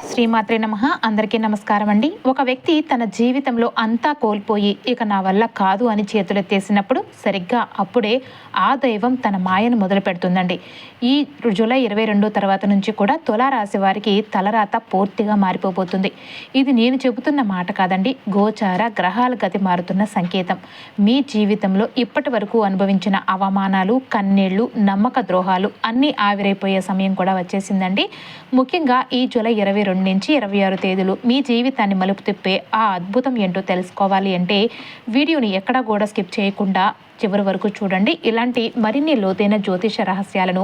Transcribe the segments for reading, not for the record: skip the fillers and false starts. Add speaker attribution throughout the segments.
Speaker 1: శ్రీమాత్రే నమః. అందరికీ నమస్కారం అండి. ఒక వ్యక్తి తన జీవితంలో అంతా కోల్పోయి ఇక నా వల్ల కాదు అని చేతులెత్తేసినప్పుడు సరిగ్గా అప్పుడే ఆ దైవం తన మాయను మొదలు పెడుతుందండి. ఈ జూలై 22 తర్వాత నుంచి కూడా తులారాశి వారికి తలరాత పూర్తిగా మారిపోబోతుంది. ఇది నేను చెబుతున్న మాట కాదండి, గోచార గ్రహాల గతి మారుతున్న సంకేతం. మీ జీవితంలో ఇప్పటి వరకు అనుభవించిన అవమానాలు, కన్నీళ్లు, నమ్మక ద్రోహాలు అన్నీ ఆవిరైపోయే సమయం కూడా వచ్చేసిందండి. ముఖ్యంగా ఈ జూలై 22 నుంచి 26 తేదీలు మీ జీవితాన్ని మలుపు తిప్పే ఆ అద్భుతం ఏంటో తెలుసుకోవాలి అంటే వీడియోని ఎక్కడా కూడా స్కిప్ చేయకుండా చివరి వరకు చూడండి. ఇలాంటి మరిన్ని లోతైన జ్యోతిష రహస్యాలను,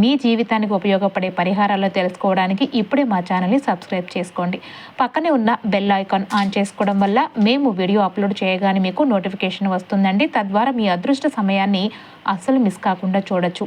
Speaker 1: మీ జీవితానికి ఉపయోగపడే పరిహారాలు తెలుసుకోవడానికి ఇప్పుడే మా ఛానల్ని సబ్స్క్రైబ్ చేసుకోండి. పక్కనే ఉన్న బెల్ ఐకాన్ ఆన్ చేసుకోవడం వల్ల మేము వీడియో అప్లోడ్ చేయగానే మీకు నోటిఫికేషన్ వస్తుందండి. తద్వారా మీ అదృష్ట సమయాన్ని అస్సలు మిస్ కాకుండా చూడొచ్చు.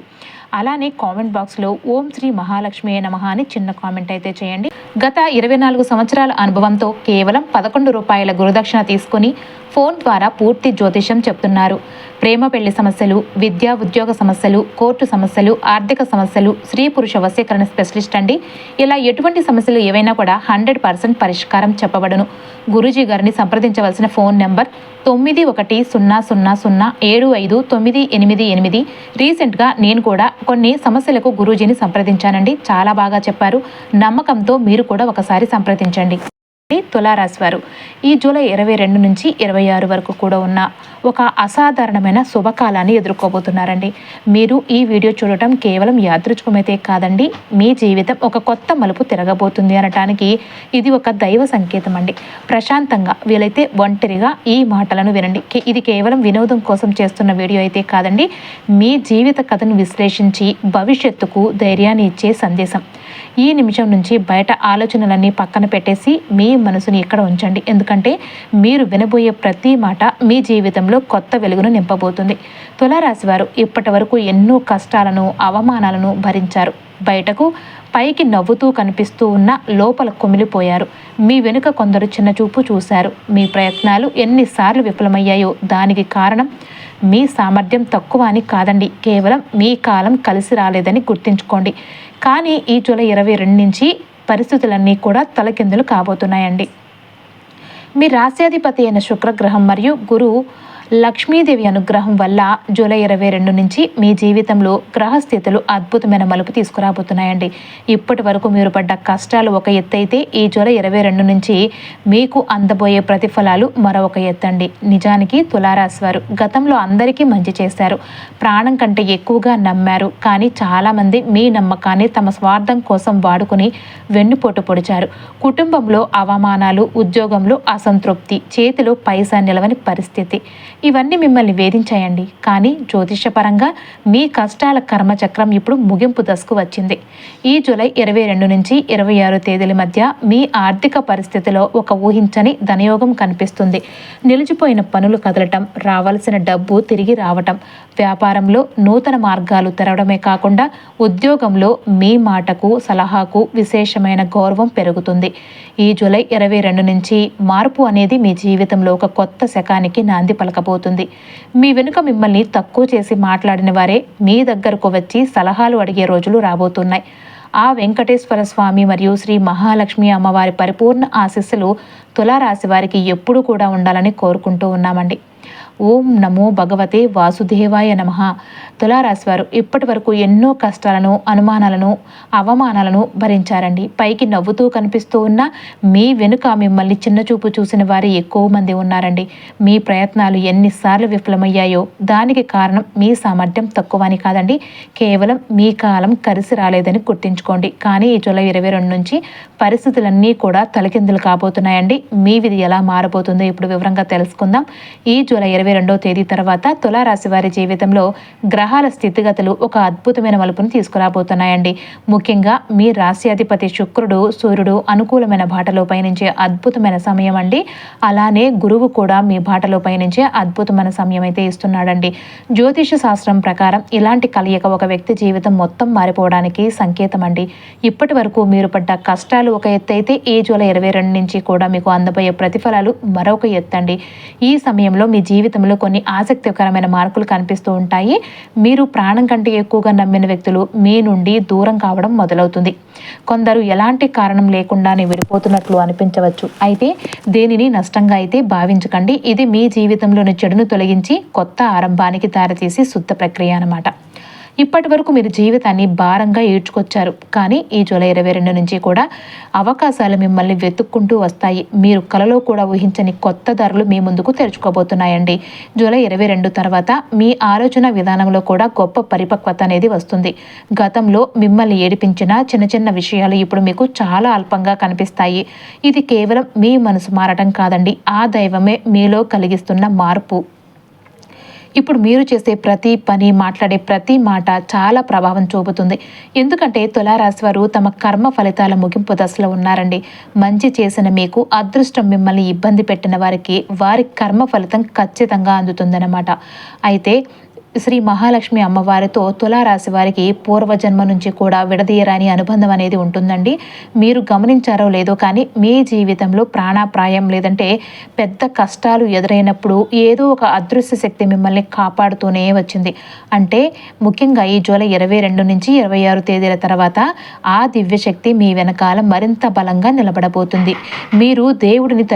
Speaker 1: అలానే కామెంట్ బాక్స్లో ఓం శ్రీ మహాలక్ష్మి నమః అని చిన్న కామెంట్ అయితే చేయండి. గత 24 సంవత్సరాల అనుభవంతో కేవలం 11 రూపాయల గురుదక్షిణ తీసుకుని ఫోన్ ద్వారా పూర్తి జ్యోతిషం చెప్తున్నారు. ప్రేమ పెళ్లి సమస్యలు, విద్యా ఉద్యోగ సమస్యలు, కోర్టు సమస్యలు, ఆర్థిక సమస్యలు, స్త్రీ పురుష వశీకరణ స్పెషలిస్ట్ అండి. ఇలా ఎటువంటి సమస్యలు ఏవైనా కూడా 100% పరిష్కారం చెప్పబడును. గురూజీ గారిని సంప్రదించవలసిన ఫోన్ నెంబర్ 9100075988. రీసెంట్గా నేను కూడా కొన్ని సమస్యలకు గురూజీని సంప్రదించానండి. చాలా బాగా చెప్పారు. నమ్మకంతో మీరు కూడా ఒకసారి సంప్రదించండి. తులారాశి వారు ఈ జూలై 22 నుంచి 26 వరకు కూడా ఉన్న ఒక అసాధారణమైన శుభకాలాన్ని ఎదుర్కోబోతున్నారండి. మీరు ఈ వీడియో చూడటం కేవలం యాదృచ్ఛికమైతే కాదండి, మీ జీవితం ఒక కొత్త మలుపు తిరగబోతుంది అనటానికి ఇది ఒక దైవ సంకేతం అండి. ప్రశాంతంగా వీలైతే ఒంటరిగా ఈ మాటలను వినండి. ఇది కేవలం వినోదం కోసం చేస్తున్న వీడియో అయితే కాదండి, మీ జీవిత కథను విశ్లేషించి భవిష్యత్తుకు ధైర్యాన్ని ఇచ్చే సందేశం. ఈ నిమిషం నుంచి బయట ఆలోచనలన్నీ పక్కన పెట్టేసి మీ మనసుని ఇక్కడ ఉంచండి. ఎందుకంటే మీరు వినబోయే ప్రతి మాట మీ జీవితంలో కొత్త వెలుగును నింపబోతుంది. తులారాశి వారు ఇప్పటి వరకు ఎన్నో కష్టాలను, అవమానాలను భరించారు. బయటకు పైకి నవ్వుతూ కనిపిస్తూ ఉన్న లోపల కుమిలిపోయారు. మీ వెనుక కొందరు చిన్నచూపు చూశారు. మీ ప్రయత్నాలు ఎన్నిసార్లు విఫలమయ్యాయో దానికి కారణం మీ సామర్థ్యం తక్కువ అని కాదండి, కేవలం మీ కాలం కలిసి రాలేదని గుర్తుంచుకోండి. కానీ ఈ జూలై 22 నుంచి పరిస్థితులన్నీ కూడా తలకిందులు కాబోతున్నాయండి. మీ రాశ్యాధిపతి అయిన శుక్రగ్రహం మరియు గురువు లక్ష్మీదేవి అనుగ్రహం వల్ల జూలై 22 నుంచి మీ జీవితంలో గ్రహస్థితులు అద్భుతమైన మలుపు తీసుకురాబోతున్నాయండి. ఇప్పటి వరకు మీరు పడ్డ కష్టాలు ఒక ఎత్తు అయితే ఈ జూలై 22 నుంచి మీకు అందబోయే ప్రతిఫలాలు మరొక ఎత్తండి. నిజానికి తులారాశి వారు గతంలో అందరికీ మంచి చేశారు, ప్రాణం కంటే ఎక్కువగా నమ్మారు. కానీ చాలామంది మీ నమ్మకాన్ని తమ స్వార్థం కోసం వాడుకుని వెన్నుపోటు పొడిచారు. కుటుంబంలో అవమానాలు, ఉద్యోగంలో అసంతృప్తి, చేతిలో పైసా నిలవని పరిస్థితి, ఇవన్నీ మిమ్మల్ని వేధించాయండి. కానీ జ్యోతిషపరంగా మీ కష్టాల కర్మచక్రం ఇప్పుడు ముగింపు దశకు వచ్చింది. ఈ జూలై 22 నుంచి 26 తేదీల మధ్య మీ ఆర్థిక పరిస్థితిలో ఒక ఊహించని ధనయోగం కనిపిస్తుంది. నిలిచిపోయిన పనులు కదలటం, రావాల్సిన డబ్బు తిరిగి రావటం, వ్యాపారంలో నూతన మార్గాలు తెరవడమే కాకుండా ఉద్యోగంలో మీ మాటకు, సలహాకు విశేషమైన గౌరవం పెరుగుతుంది. ఈ జూలై 22 నుంచి మార్పు అనేది మీ జీవితంలో ఒక కొత్త శకానికి నాంది పలకబోతుంది. మీ వెనుక మిమ్మల్ని తక్కువ చేసి మాట్లాడిన వారే మీ దగ్గరకు వచ్చి సలహాలు అడిగే రోజులు రాబోతున్నాయి. ఆ వెంకటేశ్వర స్వామి మరియు శ్రీ మహాలక్ష్మి అమ్మవారి పరిపూర్ణ ఆశీస్సులు తులారాశి వారికి ఎప్పుడూ కూడా ఉండాలని కోరుకుంటూ ఉన్నామండి. ఓం నమో భగవతే వాసుదేవాయ నమః. తులారాశి వారు ఇప్పటి వరకు ఎన్నో కష్టాలను, అనుమానాలను, అవమానాలను భరించారండి. పైకి నవ్వుతూ కనిపిస్తూ ఉన్న మీ వెనుక మిమ్మల్ని చిన్నచూపు చూసిన వారు ఎక్కువ మంది ఉన్నారండి. మీ ప్రయత్నాలు ఎన్నిసార్లు విఫలమయ్యాయో దానికి కారణం మీ సామర్థ్యం తక్కువ అని కాదండి, కేవలం మీ కాలం కలిసి రాలేదని గుర్తుంచుకోండి. కానీ ఈ జూలై 22 నుంచి పరిస్థితులన్నీ కూడా తలకిందులు కాబోతున్నాయండి. మీ విధి ఎలా మారబోతుందో ఇప్పుడు వివరంగా తెలుసుకుందాం. ఈ జూలై 22వ తేదీ తర్వాత తులారాశి వారి జీవితంలో గ్రహాల స్థితిగతులు ఒక అద్భుతమైన మలుపును తీసుకురాబోతున్నాయండి. ముఖ్యంగా మీ రాశ్యాధిపతి శుక్రుడు, సూర్యుడు అనుకూలమైన బాటలో పయనించే అద్భుతమైన సమయం అండి. అలానే గురువు కూడా మీ బాటలో పయనించే అద్భుతమైన సమయం అయితే ఇస్తున్నాడండి. జ్యోతిష శాస్త్రం ప్రకారం ఇలాంటి కలయిక ఒక వ్యక్తి జీవితం మొత్తం మారిపోవడానికి సంకేతం అండి. ఇప్పటి వరకు మీరు పడ్డ కష్టాలు ఒక ఎత్తు అయితే ఈ జూలై 22 నుంచి కూడా మీకు అందబోయే ప్రతిఫలాలు మరొక ఎత్తండి. ఈ సమయంలో మీ జీవితం జీవితంలో కొన్ని ఆసక్తికరమైన మార్పులు కనిపిస్తూ ఉంటాయి. మీరు ప్రాణం కంటే ఎక్కువగా నమ్మిన వ్యక్తులు మీ నుండి దూరం కావడం మొదలవుతుంది. కొందరు ఎలాంటి కారణం లేకుండానే విడిపోతున్నట్లు అనిపించవచ్చు. అయితే దేనిని నష్టంగా అయితే భావించకండి. ఇది మీ జీవితంలోని చెడును తొలగించి కొత్త ఆరంభానికి దారితీసి శుద్ధ ప్రక్రియ అన్నమాట. ఇప్పటి వరకు మీరు జీవితాన్ని భారంగా ఈడ్చుకొచ్చారు. కానీ ఈ జూలై 22 నుంచి కూడా అవకాశాలు మిమ్మల్ని వెతుక్కుంటూ వస్తాయి. మీరు కలలో కూడా ఊహించని కొత్త దారులు మీ ముందుకు తెరుచుకోబోతున్నాయండి. జూలై 22 తర్వాత మీ ఆలోచన విధానంలో కూడా గొప్ప పరిపక్వత అనేది వస్తుంది. గతంలో మిమ్మల్ని ఏడిపించిన చిన్న చిన్న విషయాలు ఇప్పుడు మీకు చాలా అల్పంగా కనిపిస్తాయి. ఇది కేవలం మీ మనసు మారటం కాదండి, ఆ దైవమే మీలో కలిగిస్తున్న మార్పు. ఇప్పుడు మీరు చేసే ప్రతి పని, మాట్లాడే ప్రతి మాట చాలా ప్రభావం చూపుతుంది. ఎందుకంటే తులారాశి వారు తమ కర్మ ఫలితాల ముగింపు దశలో ఉన్నారండి. మంచి చేసిన మీకు అదృష్టం మిమ్మల్ని ఇబ్బంది పెట్టిన వారికి వారి కర్మ ఫలితం ఖచ్చితంగా అందుతుందన్నమాట. అయితే శ్రీ మహాలక్ష్మి అమ్మవారితో తులారాశి వారికి పూర్వజన్మ నుంచి కూడా విడదీయరాని అనుబంధం అనేది ఉంటుందండి. మీరు గమనించారో లేదో కానీ మీ జీవితంలో ప్రాణాప్రాయం లేదంటే పెద్ద కష్టాలు ఎదురైనప్పుడు ఏదో ఒక అదృశ్య శక్తి మిమ్మల్ని కాపాడుతూనే వచ్చింది. అంటే ముఖ్యంగా ఈ జూలై 22 నుంచి 26 తేదీల తర్వాత ఆ దివ్యశక్తి మీ వెనకాల మరింత బలంగా నిలబడబోతుంది. మీరు దేవుడిని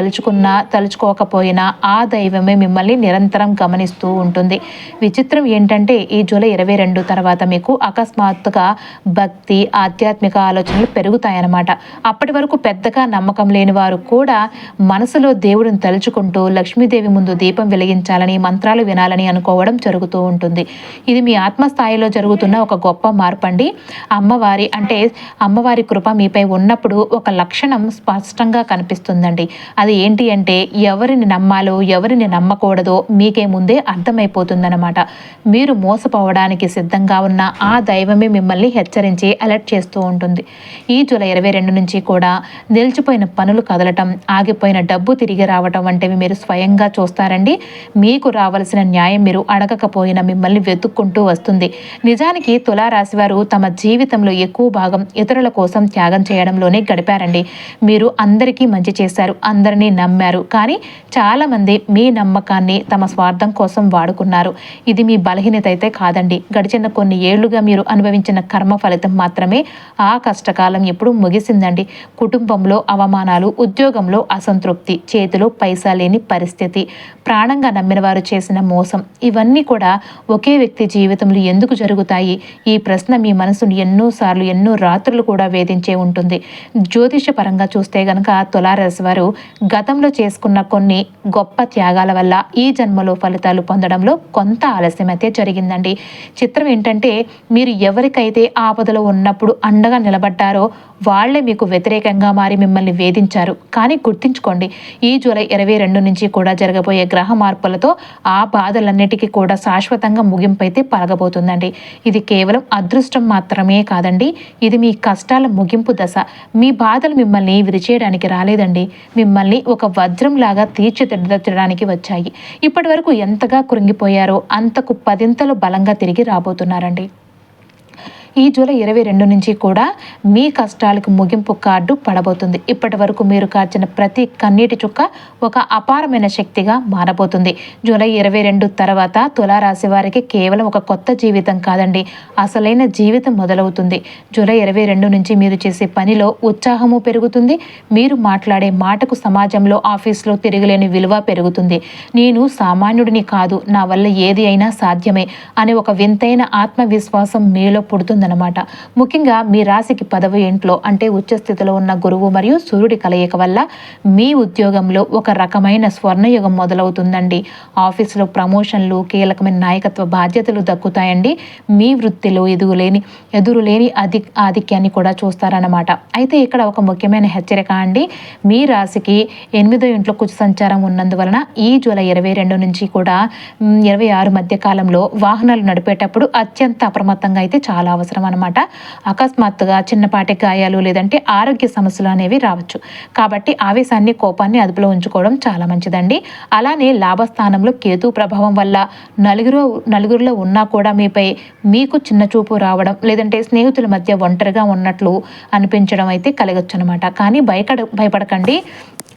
Speaker 1: తలుచుకోకపోయినా ఆ దైవమే మిమ్మల్ని నిరంతరం గమనిస్తూ ఉంటుంది. విచిత్రం ఏంటంటే ఈ జూలై 22 తర్వాత మీకు అకస్మాత్తుగా భక్తి, ఆధ్యాత్మిక ఆలోచనలు పెరుగుతాయన్నమాట. అప్పటి వరకు పెద్దగా నమ్మకం లేని వారు కూడా మనసులో దేవుడిని తలుచుకుంటూ లక్ష్మీదేవి ముందు దీపం వెలిగించాలని, మంత్రాలు వినాలని అనుకోవడం జరుగుతూ ఉంటుంది. ఇది మీ ఆత్మస్థాయిలో జరుగుతున్న ఒక గొప్ప మార్పు అండి. అమ్మవారి కృప మీపై ఉన్నప్పుడు ఒక లక్షణం స్పష్టంగా కనిపిస్తుందండి. అది ఏంటి అంటే ఎవరిని నమ్మాలో ఎవరిని నమ్మకూడదో మీకే ముందే అర్థమైపోతుందన్నమాట. మీరు మోసపోవడానికి సిద్ధంగా ఉన్న ఆ దైవమే మిమ్మల్ని హెచ్చరించి అలర్ట్ చేస్తూ ఉంటుంది. ఈ జూలై 22 నుంచి కూడా నిలిచిపోయిన పనులు కదలటం, ఆగిపోయిన డబ్బు తిరిగి రావటం వంటివి మీరు స్వయంగా చూస్తారండి. మీకు రావాల్సిన న్యాయం మీరు అడగకపోయినా మిమ్మల్ని వెతుక్కుంటూ వస్తుంది. నిజానికి తులారాశి వారు తమ జీవితంలో ఎక్కువ భాగం ఇతరుల కోసం త్యాగం చేయడంలోనే గడిపారండి. మీరు అందరికీ మంచి చేశారు, అందరినీ నమ్మారు. కానీ చాలామంది మీ నమ్మకాన్ని తమ స్వార్థం కోసం వాడుకున్నారు. ఇది మీ బలహీనత అయితే కాదండి. గడిచిన కొన్ని ఏళ్లుగా మీరు అనుభవించిన కర్మ ఫలితం మాత్రమే. ఆ కష్టకాలం ఇప్పుడు ముగిసిందండి. కుటుంబంలో అవమానాలు, ఉద్యోగంలో అసంతృప్తి, చేతిలో పైసా లేని పరిస్థితి, ప్రాణంగా నమ్మిన వారు చేసిన మోసం, ఇవన్నీ కూడా ఒకే వ్యక్తి జీవితంలో ఎందుకు జరుగుతాయి? ఈ ప్రశ్న మీ మనసును ఎన్నోసార్లు, ఎన్నో రాత్రులు కూడా వేధించే ఉంటుంది. జ్యోతిష పరంగా చూస్తే గనక తులారాశి వారు గతంలో చేసుకున్న కొన్ని గొప్ప త్యాగాల వల్ల ఈ జన్మలో ఫలితాలు పొందడంలో కొంత ఆలస్యం అయితే జరిగిందండి. చిత్రం ఏంటంటే మీరు ఎవరికైతే ఆపదలో ఉన్నప్పుడు అండగా నిలబడ్డారో వాళ్లే మీకు వ్యతిరేకంగా మారి మిమ్మల్ని వేధించారు. కానీ గుర్తుంచుకోండి, ఈ జూలై 22 నుంచి కూడా జరగబోయే గ్రహ మార్పులతో ఆ బాధలన్నిటికీ కూడా శాశ్వతంగా ముగింపు అయితే పలగబోతుందండి. ఇది కేవలం అదృష్టం మాత్రమే కాదండి, ఇది మీ కష్టాల ముగింపు దశ. మీ బాధలు మిమ్మల్ని విరిచేయడానికి రాలేదండి, మిమ్మల్ని ఒక వజ్రం లాగా తీర్చిదిద్దడానికి వచ్చాయి. ఇప్పటి వరకు ఎంతగా కృంగిపోయారో అంతకు పదింతలు బలంగా తిరిగి రాబోతున్నారండి. ఈ జూలై 22 నుంచి కూడా మీ కష్టాలకు ముగింపు కార్డు పడబోతుంది. ఇప్పటి వరకు మీరు కార్చిన ప్రతి కన్నీటి చుక్క ఒక అపారమైన శక్తిగా మారబోతుంది. జూలై 22 తర్వాత తులారాశి వారికి కేవలం ఒక కొత్త జీవితం కాదండి, అసలైన జీవితం మొదలవుతుంది. జూలై 22 నుంచి మీరు చేసే పనిలో ఉత్సాహము పెరుగుతుంది. మీరు మాట్లాడే మాటకు సమాజంలో, ఆఫీస్లో తిరగలేని విలువ పెరుగుతుంది. నేను సామాన్యుడిని కాదు, నా వల్ల ఏది అయినా సాధ్యమే అనే ఒక వింతైన ఆత్మవిశ్వాసం మీలో పుడుతుందన్నమాట. ముఖ్యంగా మీ రాశికి 10వ ఇంట్లో అంటే ఉచ్చస్థితిలో ఉన్న గురువు మరియు సూర్యుడి కలయిక వల్ల మీ ఉద్యోగంలో ఒక రకమైన స్వర్ణయుగం మొదలవుతుందండి. ఆఫీసులో ప్రమోషన్లు, కీలకమైన నాయకత్వ బాధ్యతలు దక్కుతాయండి. మీ వృత్తిలో ఎదురులేని ఆధిక్యాన్ని కూడా చూస్తారన్నమాట. అయితే ఇక్కడ ఒక ముఖ్యమైన హెచ్చరిక అండి, మీ రాశికి 8వ ఇంట్లో కుజ సంచారం ఉన్నందువలన ఈ జూలై 22 నుంచి కూడా 26 మధ్య కాలంలో వాహనాలు నడిపేటప్పుడు అత్యంత అప్రమత్తంగా అయితే చాలా అవసరం అవసరం అనమాట. అకస్మాత్తుగా చిన్నపాటి గాయాలు లేదంటే ఆరోగ్య సమస్యలు అనేవి రావచ్చు. కాబట్టి ఆవేశాన్ని, కోపాన్ని అదుపులో ఉంచుకోవడం చాలా మంచిదండి. అలానే లాభస్థానంలో కేతు ప్రభావం వల్ల నలుగురిలో ఉన్నా కూడా మీపై మీకు చిన్న చూపు రావడం లేదంటే స్నేహితుల మధ్య ఒంటరిగా ఉన్నట్లు అనిపించడం అయితే కలగచ్చు అనమాట. కానీ భయపడకండి.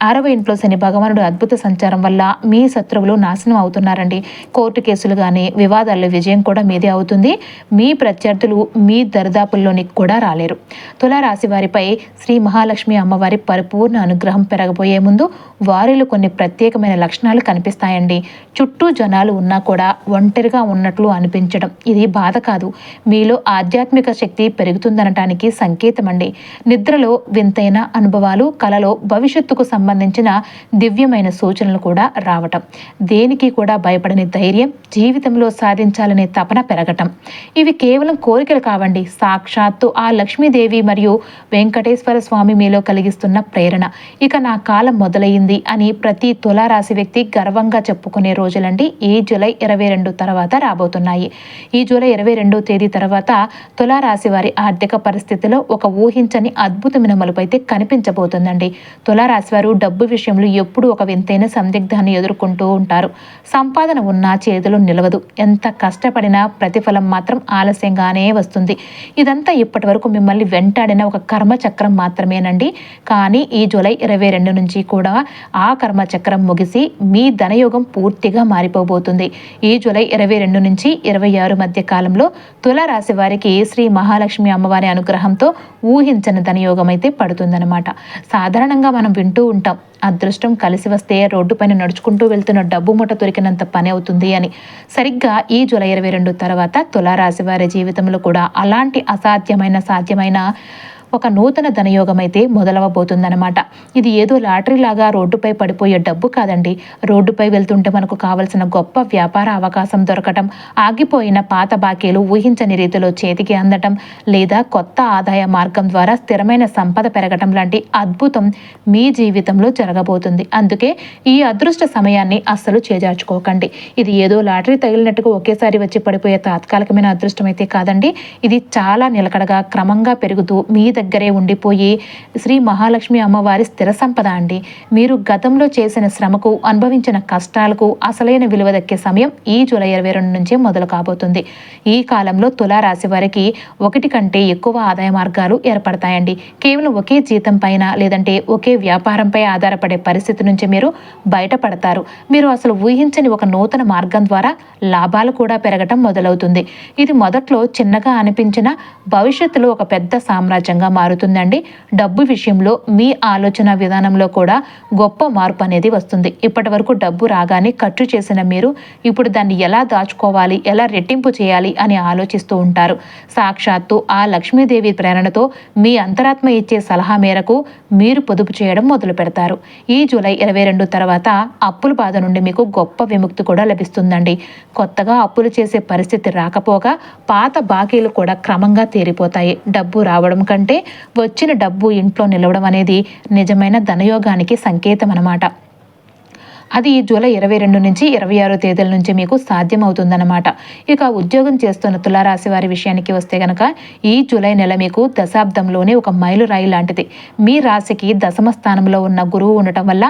Speaker 1: 6వ ఇంట్లో శని భగవానుడు అద్భుత సంచారం వల్ల మీ శత్రువులు నాశనం అవుతున్నారండి. కోర్టు కేసులు కానీ వివాదాల్లో విజయం కూడా మీదే అవుతుంది. మీ ప్రత్యర్థులు మీ దరిదాపుల్లోనికి కూడా రాలేరు. తులారాశి వారిపై శ్రీ మహాలక్ష్మి అమ్మవారి పరిపూర్ణ అనుగ్రహం పెరగబోయే ముందు వారిలో కొన్ని ప్రత్యేకమైన లక్షణాలు కనిపిస్తాయండి. చుట్టూ జనాలు ఉన్నా కూడా ఒంటరిగా ఉన్నట్లు అనిపించడం ఇది బాధ కాదు, మీలో ఆధ్యాత్మిక శక్తి పెరుగుతుందనటానికి సంకేతం అండి. నిద్రలో వింతైన అనుభవాలు, కలలో భవిష్యత్తుకు సంబంధించిన దివ్యమైన సూచనలు కూడా రావటం, దేనికి కూడా భయపడని ధైర్యం, జీవితంలో సాధించాలనే తపన పెరగటం, ఇవి కేవలం కోరికలు కావండి, సాక్షాత్తు ఆ లక్ష్మీదేవి మరియు వెంకటేశ్వర స్వామి మీలో కలిగిస్తున్న ప్రేరణ. ఇక నా కాలం మొదలైంది అని ప్రతి తులారాశి వ్యక్తి గర్వంగా చెప్పుకునే రోజులండి ఈ జూలై 22 తర్వాత రాబోతున్నాయి. ఈ జూలై 22వ తేదీ తర్వాత తులారాశి వారి ఆర్థిక పరిస్థితిలో ఒక ఊహించని అద్భుతమైన మలుపు అయితే కనిపించబోతుందండి. తులారాశి వారు డబ్బు విషయంలో ఎప్పుడూ ఒక వింతైన సందిగ్ధాన్ని ఎదుర్కొంటూ ఉంటారు. సంపాదన ఉన్నా చేతులు నిలవదు, ఎంత కష్టపడినా ప్రతిఫలం మాత్రం ఆలస్యంగానే వస్తుంది. ఇదంతా ఇప్పటి వరకు మిమ్మల్ని వెంటాడిన ఒక కర్మచక్రం మాత్రమేనండి. కానీ ఈ జూలై 22 నుంచి కూడా ఆ కర్మచక్రం ముగిసి మీ ధనయోగం పూర్తిగా మారిపోబోతుంది. ఈ జూలై 22 నుంచి 26 మధ్య కాలంలో తులారాశి వారికి శ్రీ మహాలక్ష్మి అమ్మవారి అనుగ్రహంతో ఊహించని ధనయోగం అయితే పడుతుందన్నమాట. సాధారణంగా మనం వింటూ ఉంటాం, అదృష్టం కలిసి వస్తే రోడ్డు పైన నడుచుకుంటూ వెళ్తున్న డబ్బు మూట దొరికినంత పని అవుతుంది అని. సరిగ్గా ఈ జూలై 22 తర్వాత తులారాశి వారి జీవితంలో కూడా అలాంటి అసాధ్యమైన సాధ్యమైన ఒక నూతన ధనయోగం అయితే మొదలవబోతుందన్నమాట. ఇది ఏదో లాటరీ లాగా రోడ్డుపై పడిపోయే డబ్బు కాదండి. రోడ్డుపై వెళ్తుంటే మనకు కావలసిన గొప్ప వ్యాపార అవకాశం దొరకటం, ఆగిపోయిన పాత బాకీలు ఊహించని రీతిలో చేతికి అందటం, లేదా కొత్త ఆదాయ మార్గం ద్వారా స్థిరమైన సంపద పెరగటం లాంటి అద్భుతం మీ జీవితంలో జరగబోతుంది. అందుకే ఈ అదృష్ట సమయాన్ని అస్సలు చేజార్చుకోకండి. ఇది ఏదో లాటరీ తగిలినట్టుగా ఒకేసారి వచ్చి పడిపోయే తాత్కాలికమైన అదృష్టం అయితే కాదండి. ఇది చాలా నిలకడగా క్రమంగా పెరుగుతూ మీ దగ్గరే ఉండిపోయి శ్రీ మహాలక్ష్మి అమ్మవారి స్థిర సంపద అండి. మీరు గతంలో చేసిన శ్రమకు, అనుభవించిన కష్టాలకు అసలైన విలువ దక్కే సమయం ఈ జూలై 22 నుంచే మొదలు కాబోతుంది. ఈ కాలంలో తులారాశి వారికి ఒకటి కంటే ఎక్కువ ఆదాయ మార్గాలు ఏర్పడతాయండి. కేవలం ఒకే జీతం పైన లేదంటే ఒకే వ్యాపారంపై ఆధారపడే పరిస్థితి నుంచి మీరు బయటపడతారు. మీరు అసలు ఊహించని ఒక నూతన మార్గం ద్వారా లాభాలు కూడా పెరగటం మొదలవుతుంది. ఇది మొదట్లో చిన్నగా అనిపించిన భవిష్యత్తులో ఒక పెద్ద సామ్రాజ్యంగా మారుతుందండి. డబ్బు విషయంలో మీ ఆలోచన విధానంలో కూడా గొప్ప మార్పు అనేది వస్తుంది. ఇప్పటి వరకు డబ్బు రాగానే ఖర్చు చేసిన మీరు ఇప్పుడు దాన్ని ఎలా దాచుకోవాలి, ఎలా రెట్టింపు చేయాలి అని ఆలోచిస్తూ ఉంటారు. సాక్షాత్తు ఆ లక్ష్మీదేవి ప్రేరణతో మీ అంతరాత్మ ఇచ్చే సలహా మేరకు మీరు పొదుపు చేయడం మొదలు పెడతారు. ఈ జూలై 22 తర్వాత అప్పుల బాధ నుండి మీకు గొప్ప విముక్తి కూడా లభిస్తుందండి. కొత్తగా అప్పులు చేసే పరిస్థితి రాకపోగా పాత బాకీలు కూడా క్రమంగా తీరిపోతాయి. డబ్బు రావడం కంటే వచ్చిన డబ్బు ఇంట్లో నిలవడం అనేది నిజమైన ధనయోగానికి సంకేతం అన్నమాట. అది ఈ జూలై 22 నుంచి 26 తేదీల నుంచి మీకు సాధ్యమవుతుందన్నమాట. ఇక ఉద్యోగం చేస్తున్న తులారాశి వారి విషయానికి వస్తే గనక ఈ జూలై నెల మీకు దశాబ్దంలోనే ఒక మైలురాయి లాంటిది. మీ రాశికి దశమ స్థానంలో ఉన్న గురువు ఉండటం వల్ల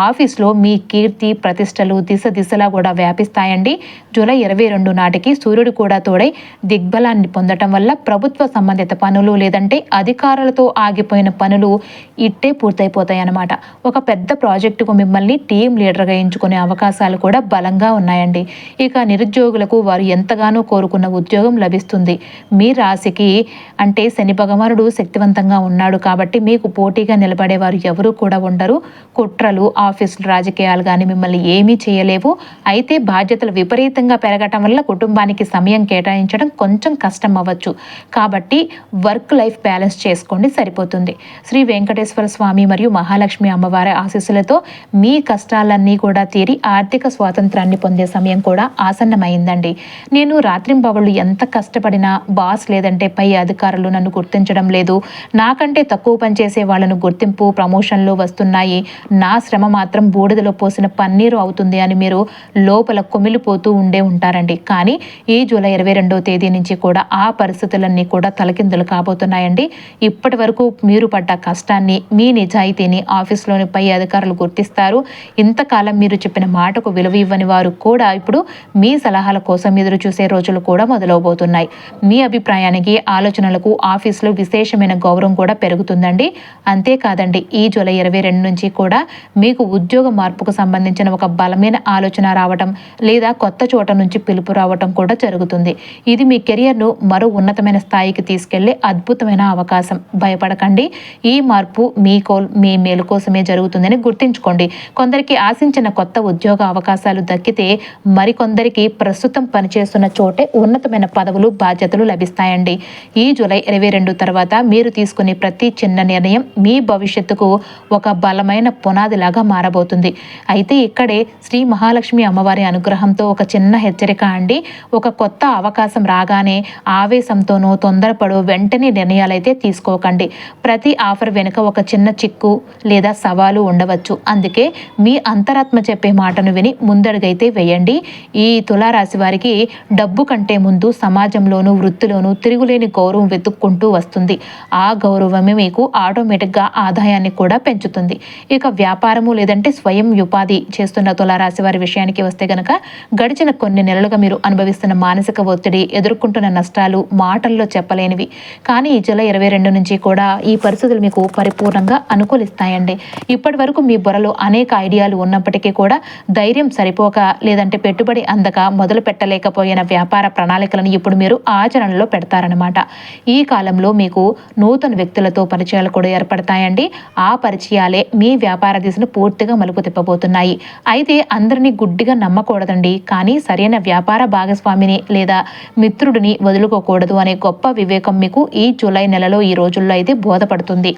Speaker 1: ఆఫీస్లో మీ కీర్తి ప్రతిష్టలు దిశలా కూడా వ్యాపిస్తాయండి. జూలై 22 నాటికి సూర్యుడు కూడా తోడై దిగ్బలాన్ని పొందటం వల్ల ప్రభుత్వ సంబంధిత పనులు లేదంటే అధికారులతో ఆగిపోయిన పనులు ఇట్టే పూర్తయిపోతాయి అన్నమాట. ఒక పెద్ద ప్రాజెక్టుకు మిమ్మల్ని టీం లీడర్ ఎంచుకునే అవకాశాలు కూడా బలంగా ఉన్నాయండి. ఇక నిరుద్యోగులకు వారు ఎంతగానో కోరుకున్న ఉద్యోగం లభిస్తుంది. మీ రాశికి అంటే శని భగవానుడు శక్తివంతంగా ఉన్నాడు కాబట్టి మీకు పోటీగా నిలబడే వారు ఎవరూ కూడా ఉండరు. కుట్రలు, ఆఫీసులు, రాజకీయాలు కానీ మిమ్మల్ని ఏమీ చేయలేవు. అయితే బాధ్యతలు విపరీతంగా పెరగటం వల్ల కుటుంబానికి సమయం కేటాయించడం కొంచెం కష్టం అవ్వచ్చు. కాబట్టి వర్క్ లైఫ్ బ్యాలెన్స్ చేసుకోండి, సరిపోతుంది. శ్రీ వెంకటేశ్వర స్వామి మరియు మహాలక్ష్మి అమ్మవారి ఆశీస్సులతో మీ కష్టాలన్నీ కూడా తీరి ఆర్థిక స్వాతంత్రాన్ని పొందే సమయం కూడా ఆసన్నమైందండి. నేను రాత్రింబవళ్ళు ఎంత కష్టపడినా బాస్ లేదంటే పై అధికారులు నన్ను గుర్తించడం లేదు, నాకంటే తక్కువ పనిచేసే వాళ్ళను గుర్తింపు ప్రమోషన్లు వస్తున్నాయి, నా శ్రమ మాత్రం బూడిదలో పోసిన పన్నీరు అవుతుంది అని మీరు లోపల కుమిలిపోతూ ఉంటారండి. కానీ ఈ జూలై 22వ తేదీ నుంచి కూడా ఆ పరిస్థితులన్నీ కూడా తలకిందులు కాబోతున్నాయండి. ఇప్పటి వరకు మీరు పడ్డ కష్టాన్ని, మీ నిజాయితీని ఆఫీస్లోని పై అధికారులు గుర్తిస్తారు. ఇంతకాలం మీరు చెప్పిన మాటకు విలువ ఇవ్వని వారు కూడా ఇప్పుడు మీ సలహాల కోసం ఎదురు చూసే రోజులు కూడా మొదలవబోతున్నాయి. మీ అభిప్రాయానికి, ఆలోచనలకు ఆఫీసులో విశేషమైన గౌరవం కూడా పెరుగుతుందండి. అంతేకాదండి, ఈ జూలై 22 నుంచి కూడా మీకు ఉద్యోగ మార్పుకు సంబంధించిన ఒక బలమైన ఆలోచన రావటం లేదా కొత్త చోట నుంచి పిలుపు రావటం కూడా జరుగుతుంది. ఇది మీ కెరియర్ను మరో ఉన్నతమైన స్థాయికి తీసుకెళ్లే అద్భుతమైన అవకాశం. భయపడకండి, ఈ మార్పు మీ మేలు కోసమే జరుగుతుందని గుర్తుంచుకోండి. కొందరికి ఆశించిన కొత్త ఉద్యోగ అవకాశాలు దక్కితే మరికొందరికి ప్రస్తుతం పనిచేస్తున్న చోటే ఉన్నతమైన పదవులు, బాధ్యతలు లభిస్తాయండి. ఈ జూలై 22 తర్వాత మీరు తీసుకునే ప్రతి చిన్న నిర్ణయం మీ భవిష్యత్తుకు ఒక బలమైన పునాదిలాగా మారబోతుంది. అయితే ఇక్కడే శ్రీ మహాలక్ష్మి అమ్మవారి అనుగ్రహంతో ఒక చిన్న హెచ్చరిక అండి. ఒక కొత్త అవకాశం రాగానే ఆవేశంతోనో తొందరపడో వెంటనే నిర్ణయాలైతే తీసుకోకండి. ప్రతి ఆఫర్ వెనుక ఒక చిన్న చిక్కు లేదా సవాలు ఉండవచ్చు. అందుకే మీ అంతరాత్మ చెప్పే మాటను విని ముందడుగైతే వేయండి. ఈ తులారాశి వారికి డబ్బు కంటే ముందు సమాజంలోనూ వృత్తిలోనూ తిరుగులేని గౌరవం వెతుక్కుంటూ వస్తుంది. ఆ గౌరవమే మీకు ఆటోమేటిక్గా ఆదాయాన్ని కూడా పెంచుతుంది. ఇక వ్యాపారము లేదంటే స్వయం ఉపాధి చేస్తున్న తులారాశి వారి విషయానికి వస్తే గనక గడిచిన కొన్ని నెలలుగా మీరు అనుభవిస్తున్న మానసిక ఒత్తిడి, ఎదుర్కొంటున్న నష్టాలు మాటల్లో చెప్పలేనివి. కానీ ఈ జూలై 22 నుంచి కూడా ఈ పరిస్థితులు మీకు పరిపూర్ణంగా అనుకూలిస్తాయండి. ఇప్పటి వరకు మీ బుర్రలో అనేక ఐడియాలు ఉన్నప్పటికీ కూడా ధైర్యం సరిపోక లేదంటే పెట్టుబడి అందక మొదలు పెట్టలేకపోయిన వ్యాపార ప్రణాళికలను ఇప్పుడు మీరు ఆచరణలో పెడతారనమాట. ఈ కాలంలో మీకు నూతన వ్యక్తులతో పరిచయాలు కూడా ఏర్పడతాయండి. ఆ పరిచయాలే మీ వ్యాపార దిశను పూర్తిగా మలుపు తిప్పబోతున్నాయి. అయితే అందరినీ గుడ్డిగా నమ్మకూడదండి. కానీ సరైన వ్యాపార భాగస్వామిని లేదా మిత్రుడిని వదులుకోకూడదు అనే గొప్ప వివేకం మీకు ఈ జూలై నెలలో ఈ రోజుల్లో అయితే బోధపడుతుంది.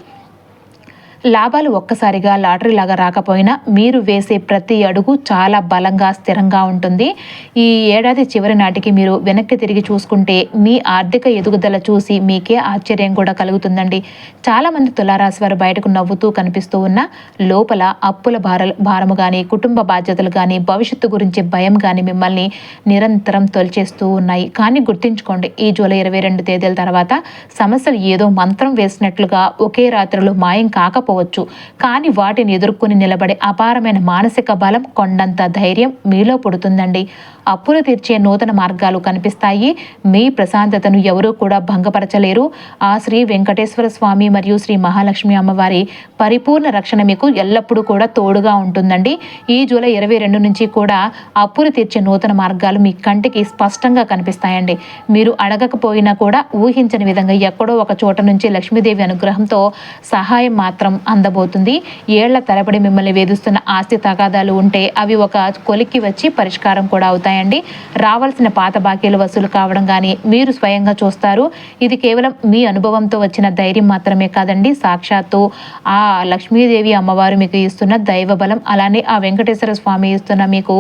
Speaker 1: లాభాలు ఒక్కసారిగా లాటరీ లాగా రాకపోయినా మీరు వేసే ప్రతి అడుగు చాలా బలంగా, స్థిరంగా ఉంటుంది. ఈ ఏడాది చివరి నాటికి మీరు వెనక్కి తిరిగి చూసుకుంటే మీ ఆర్థిక ఎదుగుదల చూసి మీకే ఆశ్చర్యం కూడా కలుగుతుందండి. చాలామంది తులారాశి వారు బయటకు నవ్వుతూ కనిపిస్తూ ఉన్న లోపల అప్పుల భారము కానీ, కుటుంబ బాధ్యతలు కానీ, భవిష్యత్తు గురించి భయం కానీ మిమ్మల్ని నిరంతరం తొలిచేస్తూ ఉన్నాయి. కానీ గుర్తుంచుకోండి, ఈ జూలై 22 తేదీల తర్వాత సమస్యలు ఏదో మంత్రం వేసినట్లుగా ఒకే రాత్రిలో మాయం కాకపోవచ్చు. కానీ వాటిని ఎదుర్కొని నిలబడే అపారమైన మానసిక బలం, కొండంత ధైర్యం మీలో పుడుతుందండి. అప్పులు తీర్చే నూతన మార్గాలు కనిపిస్తాయి. మీ ప్రశాంతతను ఎవరూ కూడా భంగపరచలేరు. ఆ శ్రీ వెంకటేశ్వర స్వామి మరియు శ్రీ మహాలక్ష్మి అమ్మవారి పరిపూర్ణ రక్షణ మీకు ఎల్లప్పుడూ కూడా తోడుగా ఉంటుందండి. ఈ జూలై 22 నుంచి కూడా అప్పులు తీర్చే నూతన మార్గాలు మీ కంటికి స్పష్టంగా కనిపిస్తాయండి. మీరు అడగకపోయినా కూడా ఊహించని విధంగా ఎక్కడో ఒక చోట నుంచి లక్ష్మీదేవి అనుగ్రహంతో సహాయం మాత్రం అందబోతుంది. ఏళ్ల తరబడి మిమ్మల్ని వేధిస్తున్న ఆస్తి తగాదాలు ఉంటే అవి ఒక కొలిక్కి వచ్చి పరిష్కారం కూడా అవుతాయండి. రావాల్సిన పాత బాకీలు వసూలు కావడం కానీ మీరు స్వయంగా చూస్తారు. ఇది కేవలం మీ అనుభవంతో వచ్చిన ధైర్యం మాత్రమే కాదండి, సాక్షాత్తు ఆ లక్ష్మీదేవి అమ్మవారు మీకు ఇస్తున్న దైవ బలం, అలానే ఆ వెంకటేశ్వర స్వామి ఇస్తున్న మీకు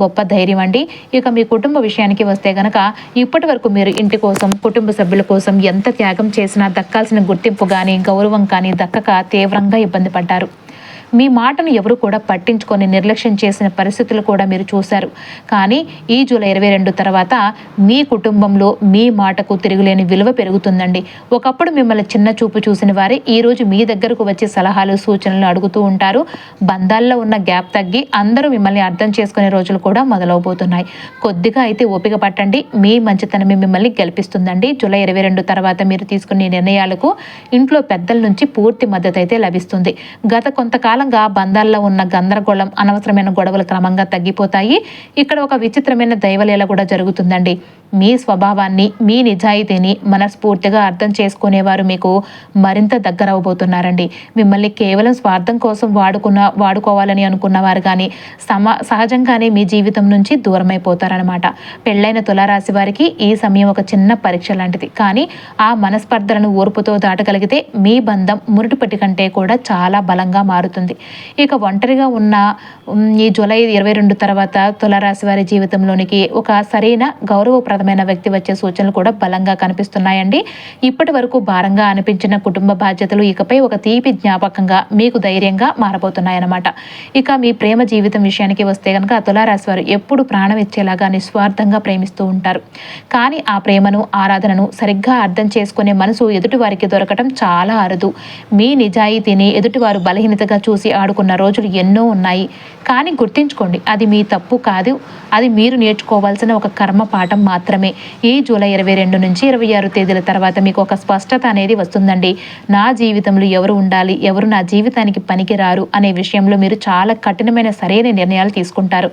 Speaker 1: గొప్ప ధైర్యం అండి. ఇక మీ కుటుంబ విషయానికి వస్తే గనక ఇప్పటి వరకు మీరు ఇంటి కోసం, కుటుంబ సభ్యుల కోసం ఎంత త్యాగం చేసినా దక్కాల్సిన గుర్తింపు కానీ, గౌరవం కానీ దక్కక తీవ్రంగా ఇబ్బంది పడ్డారు. మీ మాటను ఎవరు కూడా పట్టించుకొని నిర్లక్ష్యం చేసిన పరిస్థితులు కూడా మీరు చూశారు. కానీ ఈ జూలై 22 తర్వాత మీ కుటుంబంలో మీ మాటకు తిరుగులేని విలువ పెరుగుతుందండి. ఒకప్పుడు మిమ్మల్ని చిన్న చూపు చూసిన వారే ఈరోజు మీ దగ్గరకు వచ్చి సలహాలు, సూచనలు అడుగుతూ ఉంటారు. బంధాల్లో ఉన్న గ్యాప్ తగ్గి అందరూ మిమ్మల్ని అర్థం చేసుకునే రోజులు కూడా మొదలవబోతున్నాయి. కొద్దిగా అయితే ఓపిక పట్టండి, మీ మంచితనమే మిమ్మల్ని గెలిపిస్తుందండి. జూలై 22 తర్వాత మీరు తీసుకునే నిర్ణయాలకు ఇంట్లో పెద్దల నుంచి పూర్తి మద్దతు అయితే లభిస్తుంది. గత కొంతకాలం బంధాల్లో ఉన్న గందరగోళం, అనవసరమైన గొడవలు క్రమంగా తగ్గిపోతాయి. ఇక్కడ ఒక విచిత్రమైన దైవలీల కూడా జరుగుతుందండి. మీ స్వభావాన్ని, మీ నిజాయితీని మనస్ఫూర్తిగా అర్థం చేసుకునేవారు మీకు మరింత దగ్గర అవబోతున్నారండి. మిమ్మల్ని కేవలం స్వార్థం కోసం వాడుకోవాలని అనుకున్నవారు కానీ సహజంగానే మీ జీవితం నుంచి దూరమైపోతారనమాట. పెళ్ళైన తులారాశి వారికి ఈ సమయం ఒక చిన్న పరీక్ష లాంటిది. కానీ ఆ మనస్పర్ధలను ఓర్పుతో దాటగలిగితే మీ బంధం మురుటిపట్టి కంటే కూడా చాలా బలంగా మారుతుంది. కనిపిస్తుంది. ఇక ఒంటరిగా ఉన్న ఈ జూలై 22 తర్వాత తులారాశి వారి జీవితంలోనికి ఒక సరైన గౌరవప్రదమైన వ్యక్తి వచ్చే సూచనలు కూడా బలంగా కనిపిస్తున్నాయండి. ఇప్పటి వరకు భారంగా అనిపించిన కుటుంబ బాధ్యతలు ఇకపై ఒక తీపి జ్ఞాపకంగా మీకు ధైర్యంగా మారబోతున్నాయన్నమాట. ఇక మీ ప్రేమ జీవితం విషయానికి వస్తే కనుక తులారాశి వారు ఎప్పుడు ప్రాణం ఇచ్చేలాగా నిస్వార్థంగా ప్రేమిస్తూ ఉంటారు. కానీ ఆ ప్రేమను, ఆరాధనను సరిగ్గా అర్థం చేసుకునే మనసు ఎదుటివారికి దొరకటం చాలా అరుదు. మీ నిజాయితీని ఎదుటివారు బలహీనతగా చూసి ఆడుకున్న రోజులు ఎన్నో ఉన్నాయి. కానీ గుర్తుంచుకోండి, అది మీ తప్పు కాదు. అది మీరు నేర్చుకోవాల్సిన ఒక కర్మ పాఠం మాత్రమే. ఈ జూలై 22 నుంచి 26 తేదీల తర్వాత మీకు ఒక స్పష్టత అనేది వస్తుందండి. నా జీవితంలో ఎవరు ఉండాలి, ఎవరు నా జీవితానికి పనికిరారు అనే విషయంలో మీరు చాలా కఠినమైన సరైన నిర్ణయాలు తీసుకుంటారు.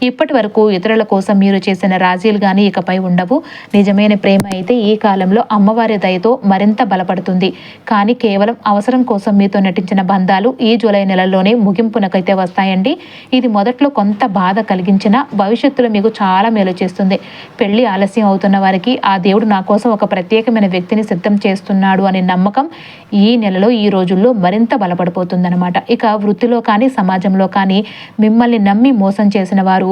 Speaker 1: ఇప్పటి వరకు ఇతరుల కోసం మీరు చేసిన రాజీలు కానీ ఇకపై ఉండవు. నిజమైన ప్రేమ అయితే ఈ కాలంలో అమ్మవారి దయతో మరింత బలపడుతుంది. కానీ కేవలం అవసరం కోసం మీతో నటించిన బంధాలు ఈ జూలై నెలలోనే ముగింపునకైతే వస్తాయండి. ఇది మొదట్లో కొంత బాధ కలిగించినా భవిష్యత్తులో మీకు చాలా మేలు చేస్తుంది. పెళ్లి ఆలస్యం అవుతున్న వారికి ఆ దేవుడు నా కోసం ఒక ప్రత్యేకమైన వ్యక్తిని సిద్ధం చేస్తున్నాడు అనే నమ్మకం ఈ నెలలో, ఈ రోజుల్లో మరింత బలపడిపోతుందన్నమాట. ఇక వృత్తిలో కానీ సమాజంలో కానీ మిమ్మల్ని నమ్మి మోసం చేసిన వారు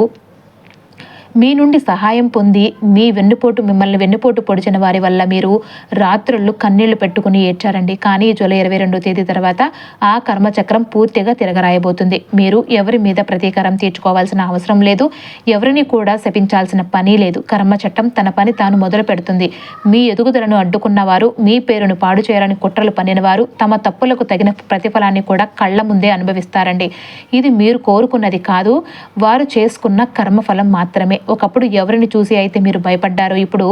Speaker 1: మీ నుండి సహాయం పొంది మిమ్మల్ని వెన్నుపోటు పొడిచిన వారి వల్ల మీరు రాత్రుళ్ళు కన్నీళ్లు పెట్టుకుని ఏడ్చారండి. కానీ జూలై 22 తేదీ తర్వాత ఆ కర్మచక్రం పూర్తిగా తిరగరాయబోతుంది. మీరు ఎవరి మీద ప్రతీకారం తీర్చుకోవాల్సిన అవసరం లేదు. ఎవరిని కూడా శపించాల్సిన పని లేదు. కర్మ చట్టం తన పని తాను మొదలు పెడుతుంది. మీ ఎదుగుదలను అడ్డుకున్న వారు, మీ పేరును పాడు చేయాలని కుట్రలు పన్నిన వారు తమ తప్పులకు తగిన ప్రతిఫలాన్ని కూడా కళ్ళ ముందే అనుభవిస్తారండి. ఇది మీరు కోరుకున్నది కాదు, వారు చేసుకున్న కర్మఫలం మాత్రమే. ఒకప్పుడు ఎవరిని చూసి అయితే మీరు భయపడ్డారో ఇప్పుడు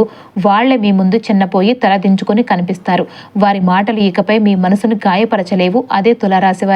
Speaker 1: వాళ్లే మీ ముందు చిన్నపోయి తలదించుకొని కనిపిస్తారు. వారి మాటలు ఇకపై మీ మనసును గాయపరచలేవు. అదే తులారాశి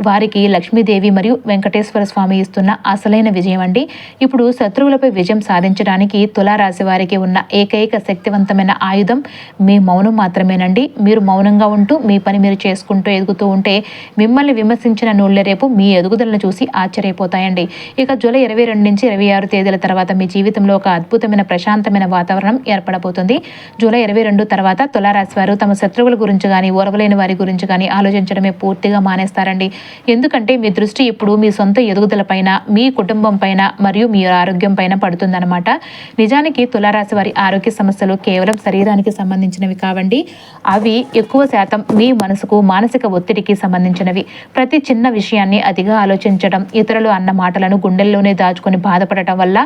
Speaker 1: వారికి లక్ష్మీదేవి మరియు వెంకటేశ్వర స్వామి ఇస్తున్న అసలైన విజయం అండి. ఇప్పుడు శత్రువులపై విజయం సాధించడానికి తులారాశి వారికి ఉన్న ఏకైక శక్తివంతమైన ఆయుధం మీ మౌనం మాత్రమేనండి. మీరు మౌనంగా ఉంటూ మీ పని మీరు చేసుకుంటూ ఎదుగుతూ ఉంటే మిమ్మల్ని విమర్శించిన నోళ్లే రేపు మీ ఎదుగుదలను చూసి ఆశ్చర్యపోతాయండి. ఇక జూలై 22 నుంచి 26 తేదీల తర్వాత మీ జీవితంలో ఒక అద్భుతమైన ప్రశాంతమైన వాతావరణం ఏర్పడబోతుంది. జూలై 22 తర్వాత తులారాశి వారు తమ శత్రువుల గురించి కానీ, ఓర్వలేని వారి గురించి కానీ ఆలోచించడమే పూర్తిగా మానేస్తారండి. ఎందుకంటే మీ దృష్టి ఇప్పుడు మీ సొంత ఎదుగుదల పైన, మీ కుటుంబం పైన మరియు మీ ఆరోగ్యం పైన పడుతుందన్నమాట. నిజానికి తులారాశి వారి ఆరోగ్య సమస్యలు కేవలం శరీరానికి సంబంధించినవి కావండి. అవి ఎక్కువ శాతం మీ మనసుకు, మానసిక ఒత్తిడికి సంబంధించినవి. ప్రతి చిన్న విషయాన్ని అతిగా ఆలోచించడం, ఇతరులు అన్న మాటలను గుండెల్లోనే దాచుకొని బాధపడటం వల్ల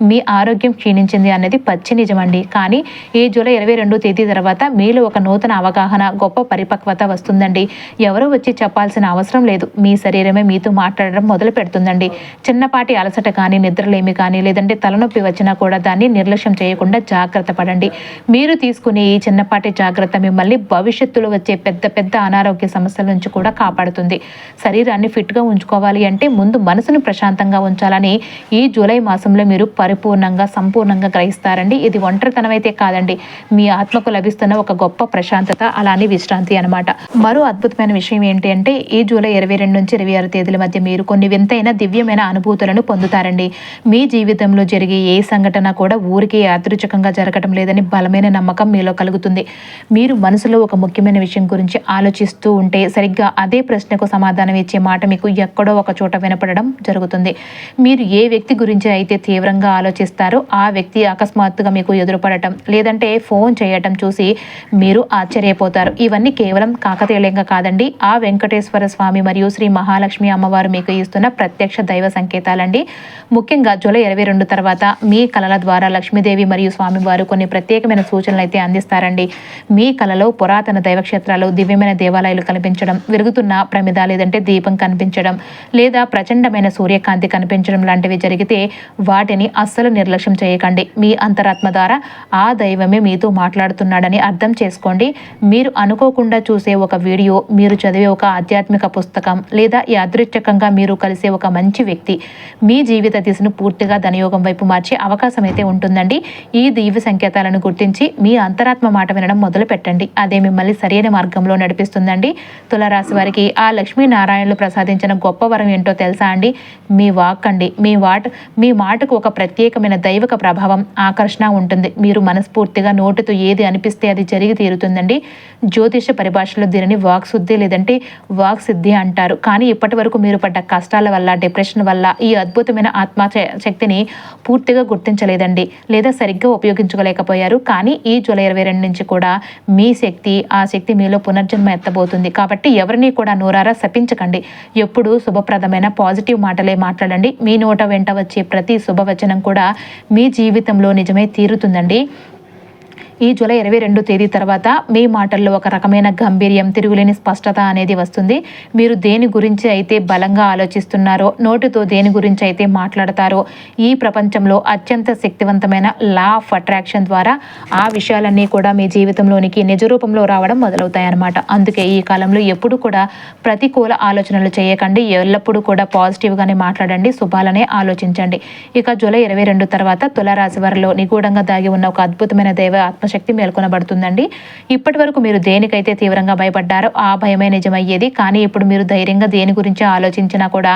Speaker 1: మీ ఆరోగ్యం క్షీణించింది అనేది పచ్చి నిజమండి. కానీ ఈ జూలై 22 తేదీ తర్వాత మీలో ఒక నూతన అవగాహన, గొప్ప పరిపక్వత వస్తుందండి. ఎవరో వచ్చి చెప్పాల్సిన అవసరం లేదు. మీ శరీరమే మీతో మాట్లాడడం మొదలు పెడుతుందండి. చిన్నపాటి అలసట కానీ, నిద్రలేమి కానీ, లేదంటే తలనొప్పి వచ్చినా కూడా దాన్ని నిర్లక్ష్యం చేయకుండా జాగ్రత్త పడండి. మీరు తీసుకునే ఈ చిన్నపాటి జాగ్రత్త మిమ్మల్ని భవిష్యత్తులో వచ్చే పెద్ద పెద్ద అనారోగ్య సమస్యల నుంచి కూడా కాపాడుతుంది. శరీరాన్ని ఫిట్గా ఉంచుకోవాలి అంటే ముందు మనసును ప్రశాంతంగా ఉంచాలని ఈ జూలై మాసంలో మీరు పరిపూర్ణంగా, సంపూర్ణంగా గ్రహిస్తారండి. ఇది ఒంటరితనం అయితే కాదండి, మీ ఆత్మకు లభిస్తున్న ఒక గొప్ప ప్రశాంతత, అలానే విశ్రాంతి అనమాట. మరో అద్భుతమైన విషయం ఏంటి అంటే ఈ జూలై 22 నుంచి 26 తేదీల మధ్య మీరు కొన్ని వింతైన దివ్యమైన అనుభూతులను పొందుతారండి. మీ జీవితంలో జరిగే ఏ సంఘటన కూడా ఊరికే యాదృచ్ఛికంగా జరగటం లేదని బలమైన నమ్మకం మీలో కలుగుతుంది. మీరు మనసులో ఒక ముఖ్యమైన విషయం గురించి ఆలోచిస్తూ ఉంటే సరిగ్గా అదే ప్రశ్నకు సమాధానం ఇచ్చే మాట మీకు ఎక్కడో ఒక చోట వినపడడం జరుగుతుంది. మీరు ఏ వ్యక్తి గురించి అయితే తీవ్రంగా ఆలోచిస్తారో ఆ వ్యక్తి అకస్మాత్తుగా మీకు ఎదురుపడటం, లేదంటే ఫోన్ చేయటం చూసి మీరు ఆశ్చర్యపోతారు. ఇవన్నీ కేవలం కాకతీయంగా కాదండి, ఆ వెంకటేశ్వర స్వామి మరియు శ్రీ మహాలక్ష్మి అమ్మవారు మీకు ఇస్తున్న ప్రత్యక్ష దైవ సంకేతాలండి. ముఖ్యంగా జూలై 22 తర్వాత మీ కళల ద్వారా లక్ష్మీదేవి మరియు స్వామివారు కొన్ని ప్రత్యేకమైన సూచనలు అయితే అందిస్తారండి. మీ కళలో పురాతన దైవక్షేత్రాలు, దివ్యమైన దేవాలయాలు కనిపించడం, విరుగుతున్న ప్రమిద లేదంటే దీపం కనిపించడం, లేదా ప్రచండమైన సూర్యకాంతి కనిపించడం లాంటివి జరిగితే వాటిని అస్సలు నిర్లక్ష్యం చేయకండి. మీ అంతరాత్మ ద్వారా ఆ దైవమే మీతో మాట్లాడుతున్నాడని అర్థం చేసుకోండి. మీరు అనుకోకుండా చూసే ఒక వీడియో, మీరు చదివే ఒక ఆధ్యాత్మిక పుస్తకం, లేదా యాదృచ్ఛికంగా మీరు కలిసే ఒక మంచి వ్యక్తి మీ జీవిత దిశను పూర్తిగా ధనయోగం వైపు మార్చే అవకాశం అయితే ఉంటుందండి. ఈ దివ్య సంకేతాలను గుర్తించి మీ అంతరాత్మ మాట వినడం మొదలు పెట్టండి. అదే మిమ్మల్ని సరైన మార్గంలో నడిపిస్తుందండి. తులారాశి వారికి ఆ లక్ష్మీనారాయణులు ప్రసాదించిన గొప్ప వరం ఏంటో తెలుసా అండి? మీ వాక్ అండి. మీ మాటకు ఒక ప్రత్యేకమైన దైవిక ప్రభావం, ఆకర్షణ ఉంటుంది. మీరు మనస్ఫూర్తిగా నోటితో ఏది అనిపిస్తే అది జరిగి తీరుతుందండి. జ్యోతిష పరిభాషలో దీనిని వాక్ శుద్ధి లేదంటే వాక్ సిద్ధి అంటారు. ఉంటారు. కానీ ఇప్పటి వరకు మీరు పడ్డ కష్టాల వల్ల, డిప్రెషన్ వల్ల ఈ అద్భుతమైన శక్తిని పూర్తిగా గుర్తించలేదండి, లేదా సరిగ్గా ఉపయోగించుకోలేకపోయారు. కానీ ఈ జూలై 22 నుంచి కూడా మీ శక్తి, ఆ శక్తి మీలో పునర్జన్మ ఎత్తబోతుంది. కాబట్టి ఎవరిని కూడా నోరారా శపించకండి. ఎప్పుడు శుభప్రదమైన పాజిటివ్ మాటలే మాట్లాడండి. మీ నోట వెంట వచ్చే ప్రతి శుభవచనం కూడా మీ జీవితంలో నిజమే తీరుతుందండి. ఈ జూలై 22 తేదీ తర్వాత మీ మాటల్లో ఒక రకమైన గంభీర్యం, తిరుగులేని స్పష్టత అనేది వస్తుంది. మీరు దేని గురించి అయితే బలంగా ఆలోచిస్తున్నారో, నోటితో దేని గురించి అయితే మాట్లాడతారో, ఈ ప్రపంచంలో అత్యంత శక్తివంతమైన లా ఆఫ్ అట్రాక్షన్ ద్వారా ఆ విషయాలన్నీ కూడా మీ జీవితంలోనికి నిజ రూపంలో రావడం మొదలవుతాయన్నమాట. అందుకే ఈ కాలంలో ఎప్పుడు కూడా ప్రతికూల ఆలోచనలు చేయకండి. ఎల్లప్పుడూ కూడా పాజిటివ్గానే మాట్లాడండి, శుభాలనే ఆలోచించండి. ఇక జూలై 22 తర్వాత తులారాశి వారిలో నిగూఢంగా దాగి ఉన్న ఒక అద్భుతమైన దైవ ఆత్మశక్తి మేల్కొనబడుతుందండి. ఇప్పటి వరకు మీరు దేనికైతే తీవ్రంగా భయపడ్డారో ఆ భయమే నిజమయ్యేది. కానీ ఇప్పుడు మీరు ధైర్యంగా దేని గురించి ఆలోచించినా కూడా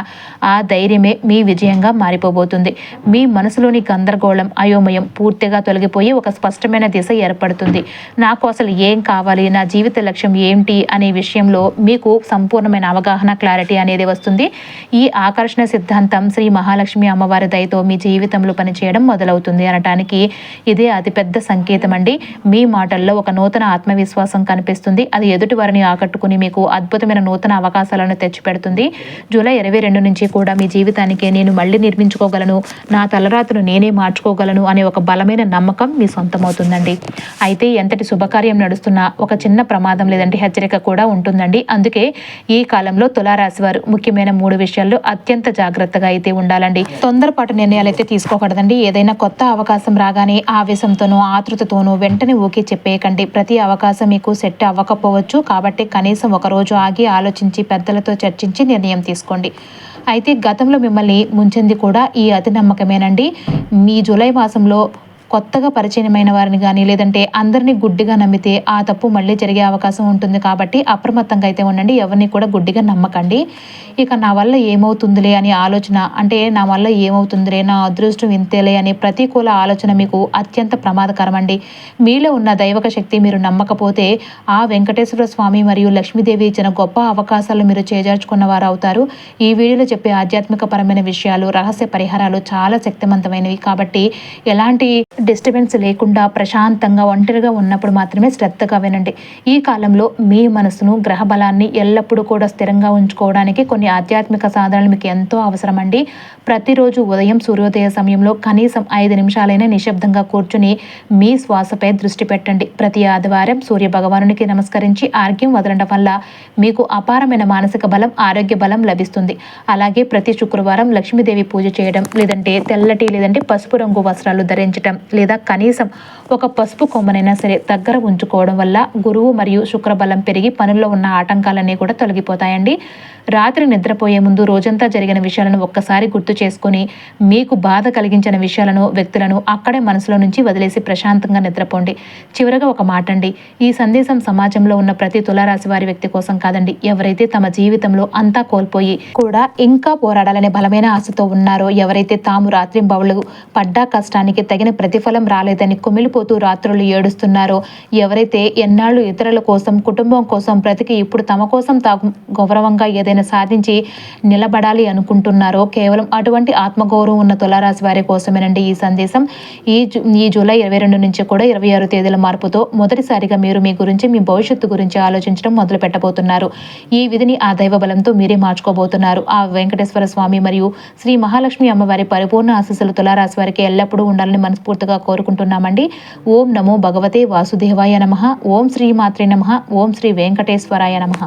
Speaker 1: ఆ ధైర్యమే మీ విజయంగా మారిపోబోతుంది. మీ మనసులోని గందరగోళం, అయోమయం పూర్తిగా తొలగిపోయి ఒక స్పష్టమైన దిశ ఏర్పడుతుంది. నాకు అసలు ఏం కావాలి, నా జీవిత లక్ష్యం ఏంటి అనే విషయంలో మీకు సంపూర్ణమైన అవగాహన, క్లారిటీ అనేది వస్తుంది. ఈ ఆకర్షణ సిద్ధాంతం శ్రీ మహాలక్ష్మి అమ్మవారి దయతో మీ జీవితంలో పనిచేయడం మొదలవుతుంది అనటానికి ఇదే అతిపెద్ద సంకేతం అండి. మీ మాటల్లో ఒక నూతన ఆత్మవిశ్వాసం కనిపిస్తుంది. అది ఎదుటి వారిని ఆకట్టుకుని మీకు అద్భుతమైన నూతన అవకాశాలను తెచ్చిపెడుతుంది. జూలై 22 నుంచి కూడా మీ జీవితానికి నేను మళ్ళీ నిర్మించుకోగలను, నా తలరాతను నేనే మార్చుకోగలను అనే ఒక బలమైన నమ్మకం మీ సొంతమవుతుందండి. అయితే ఎంతటి శుభకార్యం నడుస్తున్నా ఒక చిన్న ప్రమాదం లేదంటే హెచ్చరిక కూడా ఉంటుందండి. అందుకే ఈ కాలంలో తులారాశి వారు ముఖ్యమైన 3 విషయాల్లో అత్యంత జాగ్రత్తగా అయితే ఉండాలండి. తొందరపాటు నిర్ణయాలు అయితే తీసుకోకూడదండి. ఏదైనా కొత్త అవకాశం రాగానే ఆవేశంతోనూ, ఆతృతతోనూ వెంటనే ఓకే చెప్పేయకండి. ప్రతి అవకాశం మీకు సెట్ అవ్వకపోవచ్చు. కాబట్టి కనీసం ఒక రోజు ఆగి ఆలోచించి పెద్దలతో చర్చించి నిర్ణయం తీసుకోండి. అయితే గతంలో మిమ్మల్ని ముంచింది కూడా ఈ అతి నమ్మకమేనండి. మీ జూలై మాసంలో కొత్తగా పరిచయమైన వారిని కానీ, లేదంటే అందరినీ గుడ్డిగా నమ్మితే ఆ తప్పు మళ్ళీ జరిగే అవకాశం ఉంటుంది. కాబట్టి అప్రమత్తంగా అయితే ఉండండి. ఎవరిని కూడా గుడ్డిగా నమ్మకండి. ఇక నా వల్ల ఏమవుతుందిలే అని ఆలోచన, అంటే నా వల్ల ఏమవుతుందిలే, నా అదృష్టం ఇంతేలే అనే ప్రతికూల ఆలోచన మీకు అత్యంత ప్రమాదకరం అండి. మీలో ఉన్న దైవక శక్తి మీరు నమ్మకపోతే ఆ వెంకటేశ్వర స్వామి మరియు లక్ష్మీదేవి ఇచ్చిన గొప్ప అవకాశాలు మీరు చేజార్చుకున్న వారు అవుతారు. ఈ వీడియోలో చెప్పే ఆధ్యాత్మిక పరమైన విషయాలు, రహస్య పరిహారాలు చాలా శక్తివంతమైనవి. కాబట్టి ఎలాంటి డిస్టర్బెన్స్ లేకుండా ప్రశాంతంగా ఒంటరిగా ఉన్నప్పుడు మాత్రమే శ్రద్ధగా వినండి. ఈ కాలంలో మీ మనసును, గ్రహ బలాన్ని ఎల్లప్పుడూ కూడా స్థిరంగా ఉంచుకోవడానికి కొన్ని ఆధ్యాత్మిక సాధనలు మీకు ఎంతో అవసరం అండి. ప్రతిరోజు ఉదయం సూర్యోదయ సమయంలో కనీసం 5 నిమిషాలైనా నిశ్శబ్దంగా కూర్చుని మీ శ్వాసపై దృష్టి పెట్టండి. ప్రతి ఆదివారం సూర్య భగవానునికి నమస్కరించి ఆర్ఘ్యం వదలడం వల్ల మీకు అపారమైన మానసిక బలం, ఆరోగ్య బలం లభిస్తుంది. అలాగే ప్రతి శుక్రవారం లక్ష్మీదేవి పూజ చేయడం, లేదంటే తెల్లటి లేదంటే పసుపు రంగు వస్త్రాలు ధరించడం, లేదా కనీసం ఒక పసుపు కొమ్మనైనా సరే దగ్గర ఉంచుకోవడం వల్ల గురువు మరియు శుక్ర బలం పెరిగి పనుల్లో ఉన్న ఆటంకాలన్నీ కూడా తొలగిపోతాయండి. రాత్రి నిద్రపోయే ముందు రోజంతా జరిగిన విషయాలను ఒక్కసారి గుర్తు చేసుకొని మీకు బాధ కలిగించిన విషయాలను, వ్యక్తులను అక్కడే మనసులో నుంచి వదిలేసి ప్రశాంతంగా నిద్రపోండి. చివరగా ఒక మాట అండి, ఈ సందేశం సమాజంలో ఉన్న ప్రతి తులారాశి వారి వ్యక్తి కోసం కాదండి. ఎవరైతే తమ జీవితంలో అంతా కోల్పోయి కూడా ఇంకా పోరాడాలనే బలమైన ఆశతో ఉన్నారో, ఎవరైతే తాము రాత్రింబవళ్ళు పడ్డా కష్టానికి తగిన ప్రతిఫలం రాలేదని కుమిలిపోతూ రాత్రులు ఏడుస్తున్నారో, ఎవరైతే ఎన్నాళ్ళు ఇతరుల కోసం, కుటుంబం కోసం బ్రతికి ఇప్పుడు తమ కోసం తాము గౌరవంగా ఏదైనా సాధించి నిలబడాలి అనుకుంటున్నారో, కేవలం అటువంటి ఆత్మగౌరవం ఉన్న తులారాశి వారి కోసమేనండి ఈ సందేశం. ఈ జూలై 22 నుంచి కూడా 26 తేదీల మార్పుతో మొదటిసారిగా మీరు మీ గురించి, మీ భవిష్యత్తు గురించి ఆలోచించడం మొదలు పెట్టబోతున్నారు. ఈ విధిని ఆ దైవ బలంతో మీరే మార్చుకోబోతున్నారు. ఆ వెంకటేశ్వర స్వామి మరియు శ్రీ మహాలక్ష్మి అమ్మవారి పరిపూర్ణ ఆశీస్సులు తులారాశి వారికి ఎల్లప్పుడూ ఉండాలని మనస్ఫూర్తిగా కోరుకుంటున్నామండి. ఓం నమో భగవతే వాసుదేవాయ నమః. ఓం శ్రీ మాత్రే నమః. ఓం శ్రీ వెంకటేశ్వరాయ నమః.